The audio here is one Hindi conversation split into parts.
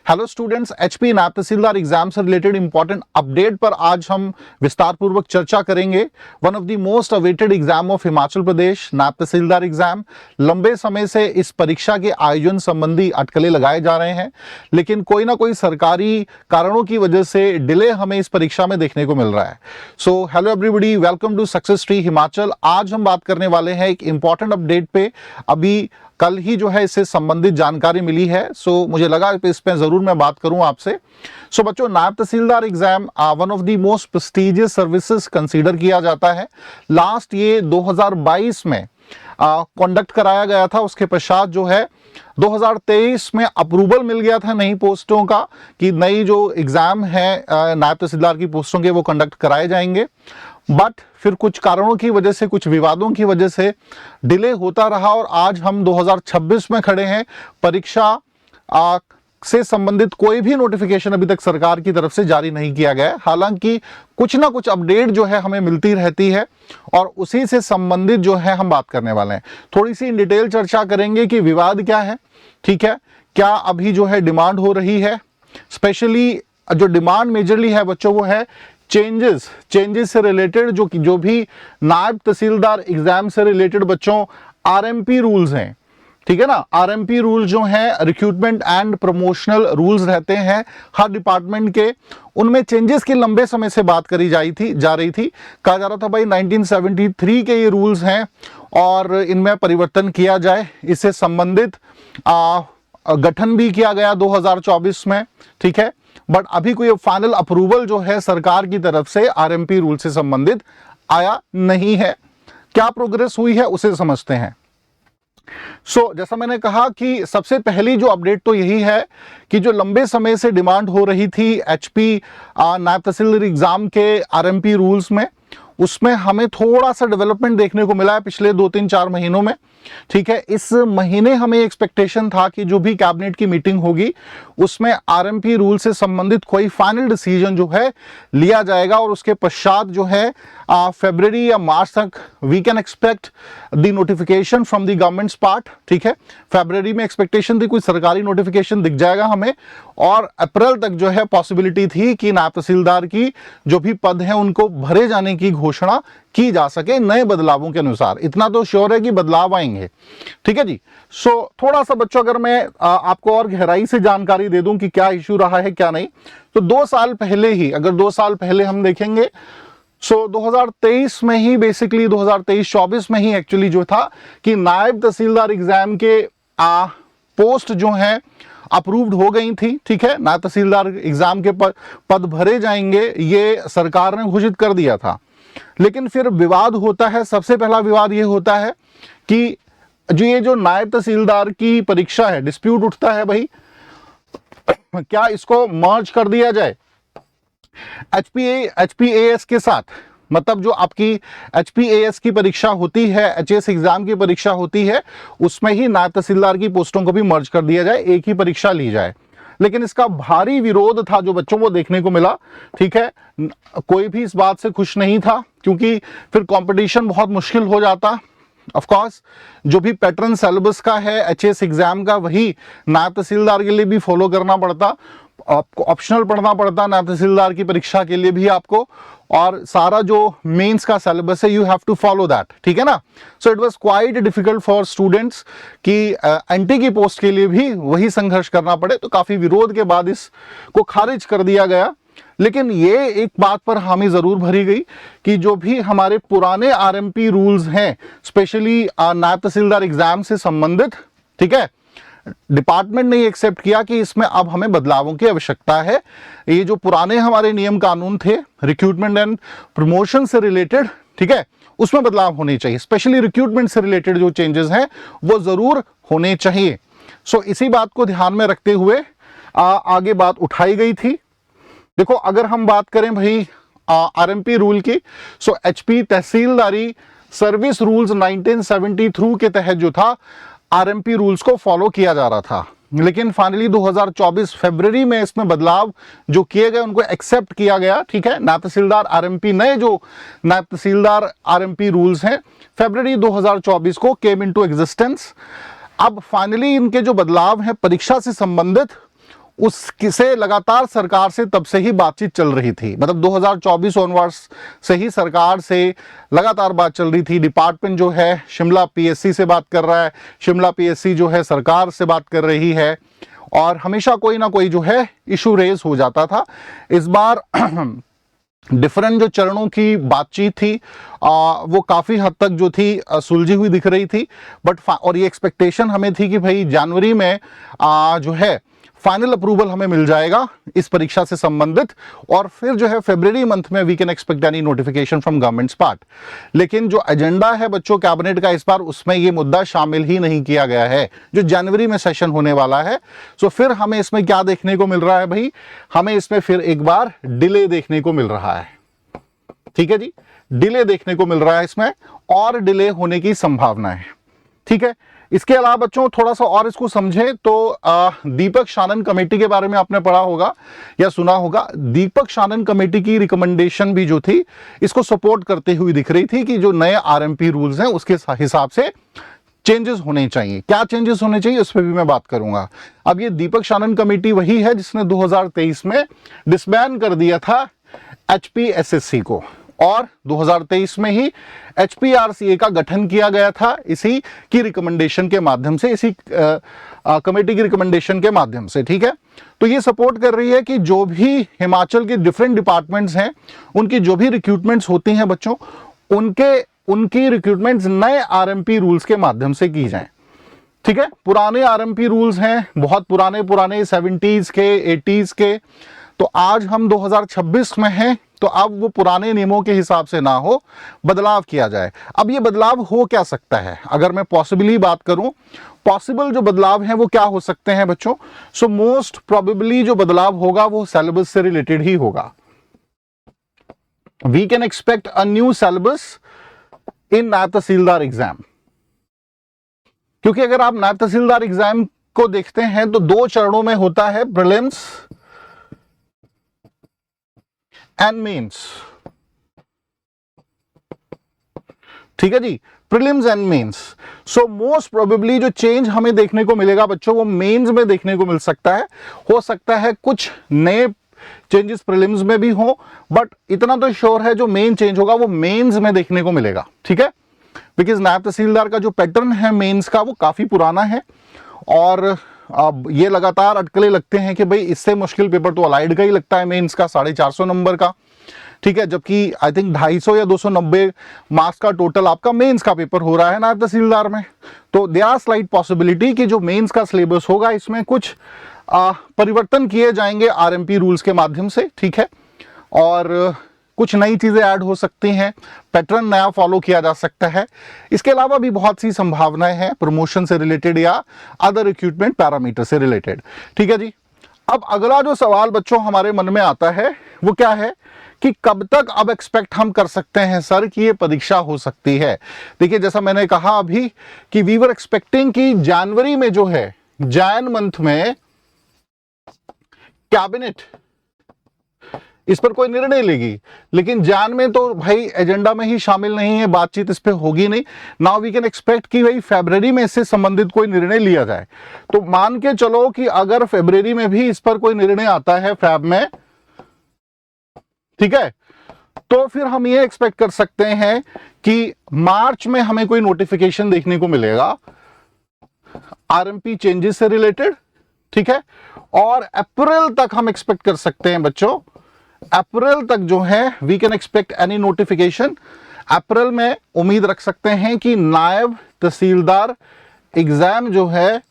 हेलो स्टूडेंट्स, एचपी नायब तहसीलदार एग्जाम से रिलेटेड इंपॉर्टेंट अपडेट पर आज हम विस्तार पूर्वक चर्चा करेंगे। One of the most awaited exam of Himachal Pradesh Naib tehsildar exam. लंबे समय से इस परीक्षा के आयोजन संबंधी अटकलें लगाए जा रहे हैं, लेकिन कोई ना कोई सरकारी कारणों की वजह से डिले हमें इस परीक्षा में देखने को मिल रहा है। So hello everybody, welcome to success tree Himachal. आज हम बात करने वाले हैं एक इंपॉर्टेंट अपडेट पे। अभी कल ही जो है इससे संबंधित जानकारी मिली है, सो मुझे लगा इस पे जरूर मैं बात करूं आपसे। सो बच्चों, नायब तहसीलदार exam one of the most prestigious services consider किया जाता है। लास्ट ये 2022 में कंडक्ट कराया गया था। उसके पश्चात जो है 2023 में अप्रूवल मिल गया था नई पोस्टों का कि नई जो एग्जाम है नायब तहसीलदार की पोस्टों के वो कंडक्ट कराए जाएंगे। बट फिर कुछ कारणों की वजह से, कुछ विवादों की वजह से डिले होता रहा और आज हम 2026 में खड़े हैं। परीक्षा से संबंधित कोई भी नोटिफिकेशन अभी तक सरकार की तरफ से जारी नहीं किया गया है। हालांकि कुछ ना कुछ अपडेट जो है हमें मिलती रहती है और उसी से संबंधित जो है हम बात करने वाले हैं। थोड़ी सी इन डिटेल चर्चा करेंगे कि विवाद क्या है, ठीक है, क्या अभी जो है डिमांड हो रही है। स्पेशली जो डिमांड मेजरली है बच्चों वो है चेंजेस से रिलेटेड, जो भी नायब तहसीलदार एग्जाम से रिलेटेड बच्चों आरएमपी रूल्स हैं, ठीक है ना। आरएमपी रूल जो हैं रिक्रूटमेंट एंड प्रमोशनल रूल्स रहते हैं हर डिपार्टमेंट के, उनमें चेंजेस की लंबे समय से बात करी जा रही थी। कहा जा रहा था भाई 1973 के ये रूल्स हैं और इनमें परिवर्तन किया जाए। इससे संबंधित गठन भी किया गया 2024 में, ठीक है। बट अभी कोई फाइनल अप्रूवल जो है सरकार की तरफ से आरएमपी रूल से संबंधित आया नहीं है। क्या प्रोग्रेस हुई है उसे समझते हैं। जैसा मैंने कहा कि सबसे पहली जो अपडेट तो यही है कि जो लंबे समय से डिमांड हो रही थी एचपी नायब तहसीलदार एग्जाम के आरएमपी रूल्स में, उसमें हमें थोड़ा सा डेवलपमेंट देखने को मिला है पिछले 2-3-4 महीनों में, ठीक है। इस महीने हमें एक्सपेक्टेशन था कि जो भी कैबिनेट की मीटिंग होगी उसमें आरएमपी रूल से संबंधित कोई फाइनल डिसीजन जो है लिया जाएगा और उसके पश्चात जो है फरवरी या मार्च तक we can expect the notification from the government's part, ठीक है। फरवरी में एक्सपेक्टेशन थी कोई सरकारी नोटिफिकेशन दिख जाएगा हमें, और अप्रैल तक जो है पॉसिबिलिटी थी कि नायब तहसीलदार की जो भी पद हैं उनको भरे जाने की घोषणा की जा सके नए बदलावों के अनुसार। इतना तो श्योर है कि बदलाव आएंगे, ठीक है जी। थोड़ा सा बच्चों अगर मैं आपको और गहराई से जानकारी दे दूं कि क्या इश्यू रहा है क्या नहीं, तो 2 साल पहले ही, अगर 2 साल पहले हम देखेंगे 2023 में ही, बेसिकली 2023-24 में ही एक्चुअली जो था कि नायब तहसीलदार एग्जाम के पोस्ट जो हैं अप्रूव्ड हो गई थी, ठीक है। नायब तहसीलदार एग्जाम के पद भरे जाएंगे, ये सरकार ने घोषित कर दिया था। लेकिन फिर विवाद होता है। सबसे पहला विवाद ये होता है कि जो नायब तहसीलदार की परीक्षा है, डिस्प्यूट उठता है भाई, क्या इसको मर्ज कर दिया जाए एचपीएएस के साथ। मतलब जो आपकी एचपीएएस की परीक्षा होती है, एचएस एग्जाम की परीक्षा होती है, उसमें ही नायब तहसीलदार की पोस्टों को भी मर्ज कर दिया जाए, एक ही परीक्षा ली जाए। लेकिन इसका भारी विरोध था जो बच्चों को देखने को मिला, ठीक है। कोई भी इस बात से खुश नहीं था क्योंकि फिर कंपटीशन बहुत मुश्किल हो जाता। ऑफ कोर्स जो भी पैटर्न सिलेबस का है एचएस एग्जाम का, वही नायब तहसीलदार के लिए भी फॉलो करना पड़ता, आपको ऑप्शनल पढ़ना पड़ता नायब तहसीलदार की परीक्षा के लिए भी आपको, और सारा जो मेंस का सिलेबस है you have to follow that, ठीक है ना। So it was quite difficult for students कि एनटी की पोस्ट के लिए भी वही संघर्ष करना पड़े। तो काफी विरोध के बाद इसको खारिज कर दिया गया। लेकिन ये एक बात पर हामी जरूर भरी गई कि जो भी हमारे पुराने आरएमपी रूल्स हैं, स्पेशली नायब तहसीलदार एग्जाम से संबंधित, ठीक है, डिपार्टमेंट ने एक्सेप्ट किया कि इसमें अब हमें बदलावों की आवश्यकता है। ये जो पुराने हमारे नियम कानून थे रिक्रूटमेंट एंड प्रमोशन से रिलेटेड, ठीक है, उसमें बदलाव होने चाहिए। स्पेशली रिक्रूटमेंट से रिलेटेड जो चेंजेस हैं वो जरूर होने चाहिए। इसी बात को ध्यान में रखते हुए आगे बात उठाई गई थी। देखो, अगर हम बात करें भाई आरएमपी रूल की, एचपी तहसीलदारी सर्विस रूल्स 1973 के तहत जो था आरएमपी रूल्स को फॉलो किया जा रहा था। लेकिन फाइनली 2024 फरवरी में इसमें बदलाव जो किए गए उनको एक्सेप्ट किया गया, ठीक है। नायब तहसीलदार आरएमपी, नए जो नायब तहसीलदार आरएमपी रूल्स हैं फरवरी 2024 को केम इनटू एग्जिस्टेंस। अब फाइनली इनके जो बदलाव हैं परीक्षा से संबंधित उससे लगातार सरकार से तब से ही बातचीत चल रही थी, मतलब 2024 ऑनवर्ड्स से ही सरकार से लगातार बात चल रही थी। डिपार्टमेंट जो है शिमला पीएससी से बात कर रहा है, शिमला पीएससी जो है सरकार से बात कर रही है, और हमेशा कोई ना कोई जो है इशू रेज हो जाता था। इस बार डिफरेंट जो चरणों की बातचीत थी वो काफ़ी हद तक जो थी सुलझी हुई दिख रही थी, बट और ये एक्सपेक्टेशन हमें थी कि भाई जनवरी में जो है फाइनल अप्रूवल हमें मिल जाएगा इस परीक्षा से संबंधित, और फिर जो है फरवरी मंथ में we can expect any notification from government's part. लेकिन जो एजेंडा है बच्चों कैबिनेट का इस बार, उसमें ये मुद्दा शामिल ही नहीं किया गया है जो जनवरी में सेशन होने वाला है। सो फिर हमें इसमें क्या देखने को मिल रहा है भाई, हमें इसमें फिर एक बार डिले देखने को मिल रहा है। ठीक है जी, डिले देखने को मिल रहा है इसमें, और डिले होने की संभावना है। ठीक है, इसके अलावा बच्चों थोड़ा सा और इसको समझें तो दीपक शानन कमेटी के बारे में आपने पढ़ा होगा या सुना होगा। दीपक शानन कमेटी की रिकमेंडेशन भी जो थी इसको सपोर्ट करते हुए दिख रही थी कि जो नए आरएमपी रूल्स हैं उसके हिसाब से चेंजेस होने चाहिए। क्या चेंजेस होने चाहिए उस पर भी मैं बात करूंगा। अब ये दीपक शानन कमेटी वही है जिसने 2023 में डिसबैन कर दिया था HPSSC को, और 2023 में ही HPRCA का गठन किया गया था इसी की रिकमेंडेशन के माध्यम से, इसी कमेटी की रिकमेंडेशन के माध्यम से। ठीक है, तो ये सपोर्ट कर रही है कि जो भी हिमाचल के डिफरेंट डिपार्टमेंट्स हैं उनकी जो भी रिक्रूटमेंट्स होती हैं बच्चों, उनकी रिक्रूटमेंट्स नए आरएमपी रूल्स के माध्यम से की जाएं। ठीक है, पुराने आरएमपी रूल्स हैं बहुत पुराने 70s के 80s के, तो आज हम 2026 में हैं, तो अब वो पुराने नियमों के हिसाब से ना हो, बदलाव किया जाए। अब ये बदलाव हो क्या सकता है, अगर मैं पॉसिबली बात करूं, पॉसिबल जो बदलाव हैं वो क्या हो सकते हैं बच्चों। सो मोस्ट प्रोबेबली जो बदलाव होगा वो सिलेबस से रिलेटेड ही होगा। We can expect a new syllabus in नायब तहसीलदार एग्जाम, क्योंकि अगर आप नायब तहसीलदार एग्जाम को देखते हैं तो 2 चरणों में होता है, प्रीलिम्स एंड मेंस। ठीक है जी, prelims and mains. So most probably जो चेंज हमें देखने को मिलेगा बच्चों वो मेंस में देखने को मिल सकता है। हो सकता है कुछ नए चेंजेस प्रीलिम्स में भी हो, बट इतना तो श्योर है जो मेन चेंज होगा वो मेंस में देखने को मिलेगा। ठीक है, बिकॉज नायब तहसीलदार का जो पैटर्न है मेंस का वो काफी पुराना है, और अब ये लगातार अटकलें लगते हैं कि भाई इससे मुश्किल पेपर तो अलाइड का ही लगता है मेंस का 450 नंबर का। ठीक है, जबकि आई थिंक 250 या 290 मार्क्स का टोटल आपका मेंस का पेपर हो रहा है नायब तहसीलदार में। तो देयर आर स्लाइट पॉसिबिलिटी कि जो मेंस का सिलेबस होगा इसमें कुछ परिवर्तन किए जाएंगे आरएमपी रूल्स के माध्यम से। ठीक है, और कुछ नई चीजें ऐड हो सकती हैं, पैटर्न नया फॉलो किया जा सकता है। इसके अलावा भी बहुत सी संभावनाएं हैं प्रमोशन से रिलेटेड या अदर रिक्रूटमेंट पैरामीटर से रिलेटेड। ठीक है जी, अब अगला जो सवाल बच्चों हमारे मन में आता है वो क्या है कि कब तक अब एक्सपेक्ट हम कर सकते हैं सर कि ये परीक्षा हो सकती है। देखिए, जैसा मैंने कहा अभी कि वी वर एक्सपेक्टिंग कि जनवरी में जो है जैन मंथ में कैबिनेट इस पर कोई निर्णय लेगी, लेकिन जान में तो भाई एजेंडा में ही शामिल नहीं है, बातचीत इस पे होगी नहीं। नाउ वी कैन एक्सपेक्ट कि भाई फरवरी में इससे संबंधित कोई निर्णय लिया जाए। तो मान के चलो कि अगर फरवरी में भी इस पर कोई निर्णय आता है फैब में, ठीक है, तो फिर हम ये एक्सपेक्ट कर सकते हैं कि मार्च में हमें कोई नोटिफिकेशन देखने को मिलेगा आरएमपी चेंजेस से रिलेटेड। ठीक है, और अप्रैल तक हम एक्सपेक्ट कर सकते हैं बच्चों, अप्रैल तक जो है we can expect any notification. अप्रैल में उम्मीद रख सकते हैं कि नायब तहसीलदार एग्जाम जो है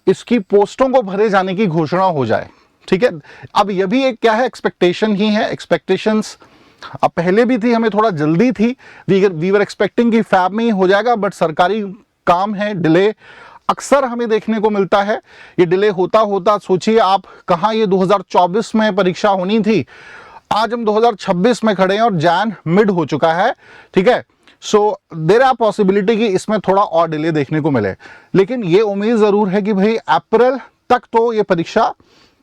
इसकी पोस्टों को भरे जाने की घोषणा हो जाए। ठीक है, अब यह भी एक क्या है, एक्सपेक्टेशन ही है। एक्सपेक्टेशंस अब पहले भी थी, हमें थोड़ा जल्दी थी, वी वर एक्सपेक्टिंग कि फैब में ही हो जाएगा, बट सरकारी काम है, डिले अक्सर हमें देखने को मिलता है। ये डिले होता होता सोचिए आप कहाँ, ये 2024 में परीक्षा होनी थी, आज हम 2026 में खड़े हैं और जैन मिड हो चुका है। ठीक है, सो देयर आर पॉसिबिलिटी कि इसमें थोड़ा और डिले देखने को मिले, लेकिन ये उम्मीद जरूर है कि भाई अप्रैल तक तो ये परीक्षा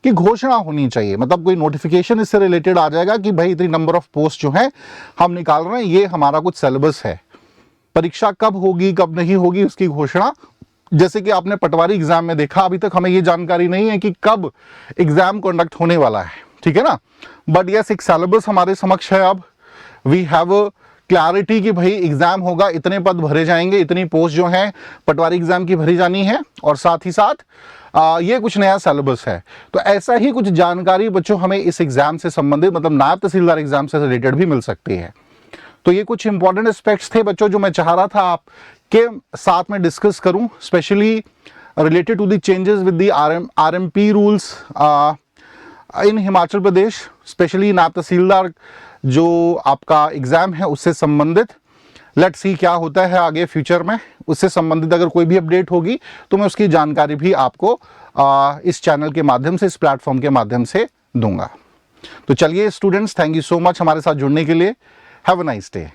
की घोषणा होनी चाहिए, मतलब कोई नोटिफिकेशन इससे रिलेटेड आ जाएगा कि भाई इतनी नंबर ऑफ पोस्ट जो है हम निकाल रहे हैं, ये हमारा कुछ सिलेबस है। परीक्षा कब होगी कब नहीं होगी उसकी घोषणा जैसे कि आपने पटवारी एग्जाम में देखा, अभी तक हमें ये जानकारी नहीं है कि कब एग्जाम कंडक्ट होने वाला है, ठीक है ना। बट यस, एक सिलेबस हमारे समक्ष है। अब वी हैव क्लैरिटी कि भाई एग्जाम होगा, इतने पद भरे जाएंगे, इतनी पोस्ट जो है पटवारी एग्जाम की भरी जानी है, और साथ ही साथ ये कुछ नया सिलेबस है। तो ऐसा ही कुछ जानकारी बच्चों हमें इस एग्जाम से संबंधित, मतलब नायब तहसीलदार एग्जाम से रिलेटेड भी मिल सकती है। तो ये कुछ इंपॉर्टेंट एस्पेक्ट्स थे बच्चों जो मैं चाह रहा था आपके साथ में डिस्कस करूं, specially related to the changes with the RMP rules in Himachal Pradesh, specially नायब तहसीलदार जो आपका एग्जाम है उससे संबंधित। लेट्स सी क्या होता है आगे फ्यूचर में, उससे संबंधित अगर कोई भी अपडेट होगी तो मैं उसकी जानकारी भी आपको इस चैनल के माध्यम से, इस प्लेटफॉर्म के माध्यम से दूंगा। तो चलिए students, thank you so much हमारे साथ जुड़ने के लिए। Have a nice day.